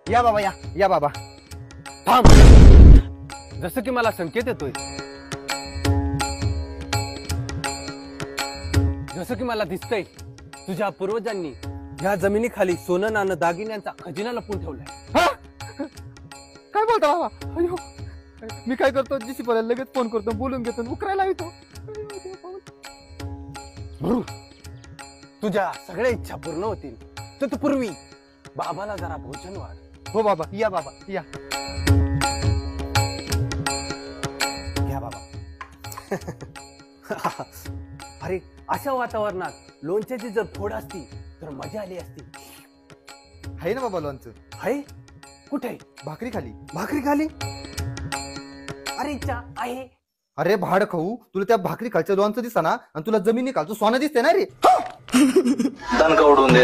या बाबा या बाबा थांब. जसं की मला संकेत येतोय, जसं की मला दिसतंय तुझ्या पूर्वजांनी ह्या जमिनीखाली सोनं नाणं दागिन्यांचा खजिना लपून ठेवलाय. हा? काय बोलता बाबा? अयो, मी काय करतो, जीसीपीला लगेच फोन करतो, बोलून घेतो, उकरायला येतो. भरू, तुझ्या सगळ्या इच्छा पूर्ण होतील. तर पूर्वी बाबाला जरा भोजन वाढ. हो बाबा या बाबा या बाबा. अरे अशा वातावरणात लोणच्याची जर फोड असती तर मजा आली असती. आहे ना बाबा लोणचं. आहे कुठे? भाकरी खाली. भाकरी खाली? अरे इच्छा आहे. अरे भाड खाऊ, तुला त्या भाकरी खालच्या लोणचं दिसता ना, आणि तुला जमिनी खालचं सोनं दिसते ना रे. दणका उडवून दे.